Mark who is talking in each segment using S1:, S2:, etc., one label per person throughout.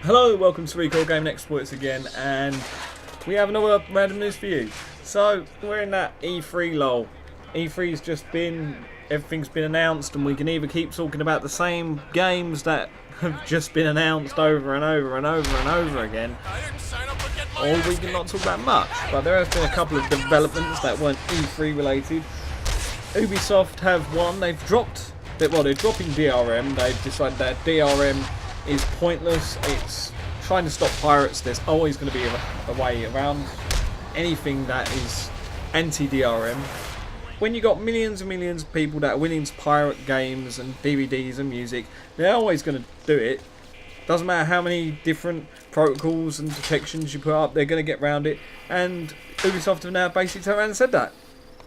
S1: Hello, welcome to Recall Gaming Exploits again, and we have another random news for you. So, we're in that E3 lull. E3's just been, everything's been announced, and we can either keep talking about the same games that have just been announced over and over and over and over again, or we can not talk about much. But there has been a couple of developments that weren't E3 related. Ubisoft have won, they're dropping DRM, they've decided that DRM is pointless. It's trying to stop pirates. There's always going to be a way around anything that is anti-DRM. When you got millions and millions of people that are willing to pirate games and DVDs and music, they're always going to do it. Doesn't matter how many different protocols and protections you put up, they're going to get around it. And Ubisoft have now basically turned around and said that.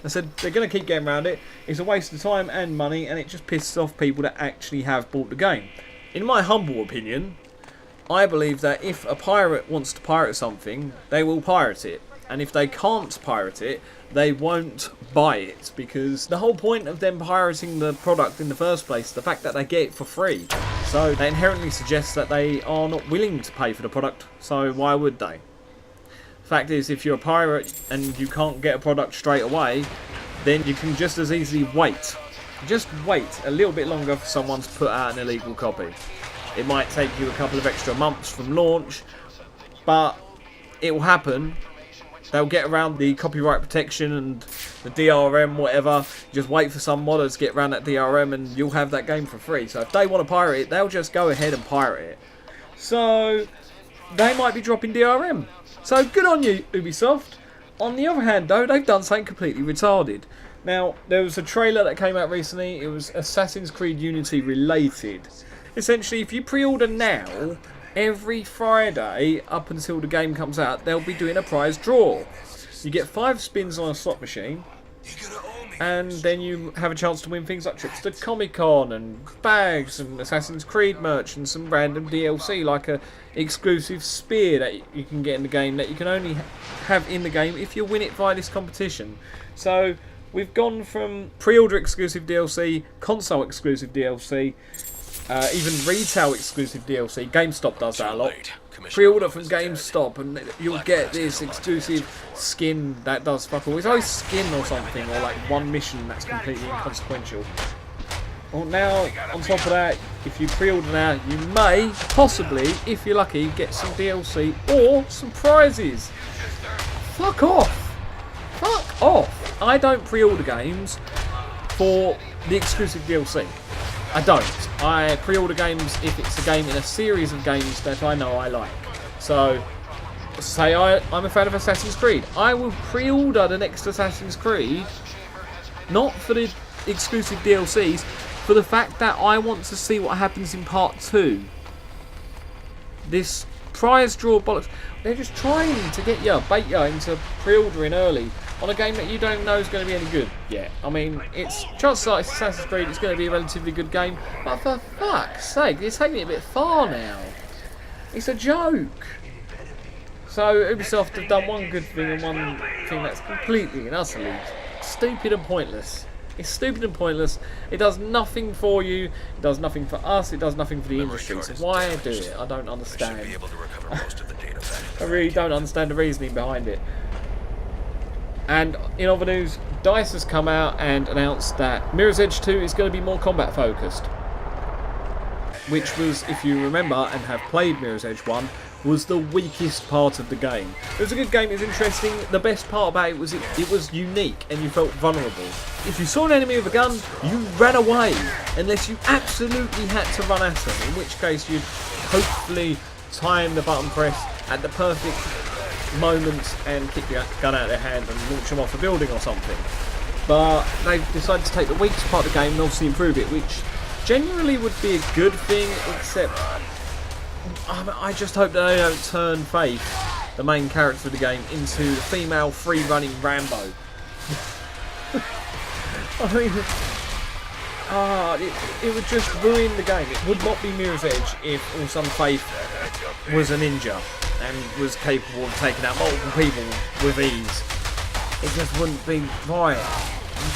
S1: They said they're going to keep getting around it. It's a waste of time and money, and it just pisses off people that actually have bought the game. In my humble opinion, I believe that if a pirate wants to pirate something, they will pirate it. And if they can't pirate it, they won't buy it. Because the whole point of them pirating the product in the first place is the fact that they get it for free. So that inherently suggests that they are not willing to pay for the product. So why would they? The fact is, if you're a pirate and you can't get a product straight away, then you can just as easily wait. Just wait a little bit longer for someone to put out an illegal copy. It might take you a couple of extra months from launch, but it will happen. They'll get around the copyright protection and the DRM, whatever. Just wait for some modders to get around that DRM and you'll have that game for free. So if they want to pirate it, they'll just go ahead and pirate it. So they might be dropping DRM. So good on you, Ubisoft. On the other hand, though, they've done something completely retarded. Now, there was a trailer that came out recently. It was Assassin's Creed Unity related. Essentially, if you pre-order now, every Friday up until the game comes out, they'll be doing a prize draw. You get 5 spins on a slot machine, and then you have a chance to win things like trips to Comic-Con and bags and Assassin's Creed merch and some random DLC like a exclusive spear that you can get in the game that you can only have in the game if you win it via this competition. So we've gone from pre-order exclusive DLC, console exclusive DLC, even retail exclusive DLC. GameStop does that a lot. Pre-order from GameStop and you'll get this exclusive skin that does fuck all. It's always skin or something, or like one mission that's completely inconsequential. Well, now, on top of that, if you pre-order now, you may, possibly, if you're lucky, get some DLC or some prizes. Fuck off! Fuck off! I don't pre-order games for the exclusive DLC. I don't. I pre-order games if it's a game in a series of games that I know I like. So, say I'm a fan of Assassin's Creed. I will pre-order the next Assassin's Creed, not for the exclusive DLCs, for the fact that I want to see what happens in Part 2. This prize draw bollocks, they're just trying to get you, bait you into pre-ordering early on a game that you don't know is going to be any good yet. I mean, chances are it's Assassin's Creed, it's going to be a relatively good game, but for fuck's sake, they're taking it a bit far now. It's a joke. So Ubisoft have done one good thing and one thing that's completely and utterly stupid and pointless. It's stupid and pointless. It does nothing for you. It does nothing for us. It does nothing for the industry. So why do it? I don't understand. I really don't understand the reasoning behind it. And in other news, DICE has come out and announced that Mirror's Edge 2 is going to be more combat focused. Which was, if you remember and have played Mirror's Edge 1, was the weakest part of the game. It was a good game, it was interesting. The best part about it was it was unique and you felt vulnerable. If you saw an enemy with a gun, you ran away, unless you absolutely had to run at them, in which case you'd hopefully time the button press at the perfect moment and kick the gun out of their hand and launch them off a building or something. But they've decided to take the weakest part of the game and obviously improve it, which genuinely would be a good thing, except I just hope that they don't turn Faith, the main character of the game, into the female free-running Rambo. I mean, it would just ruin the game. It would not be Mirror's Edge if all of a sudden Faith was a ninja and was capable of taking out multiple people with ease. It just wouldn't be right.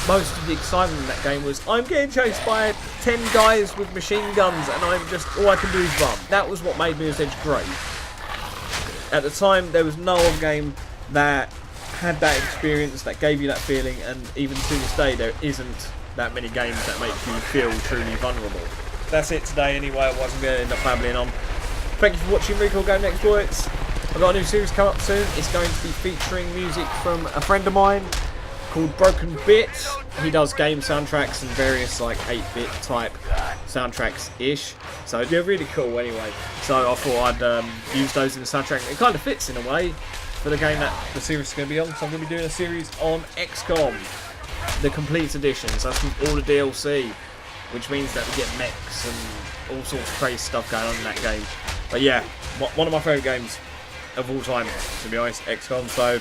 S1: most of the excitement in that game was, I'm getting chased by 10 guys with machine guns and all I can do is run. That was what made Mirror's Edge great. At the time, there was no other game that had that experience, that gave you that feeling, and even to this day, there isn't that many games that make you feel truly vulnerable. That's it today anyway, I wasn't going to end up babbling on. Thank you for watching Recall Game Exploits. I've got a new series coming up soon. It's going to be featuring music from a friend of mine called Broken Bit. He does game soundtracks and various like 8-bit type soundtracks-ish. So they're really cool anyway. So I thought I'd use those in the soundtrack. It kind of fits in a way for the game that the series is going to be on. So I'm going to be doing a series on XCOM, the complete edition. So that's with all the DLC, which means that we get mechs and all sorts of crazy stuff going on in that game. But yeah, one of my favourite games of all time, to be honest, XCOM. So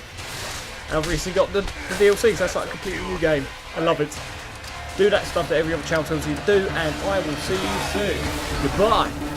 S1: I've recently got the DLC, so that's like a completely new game. I love it. Do that stuff that every other channel tells you to do, and I will see you soon. Goodbye.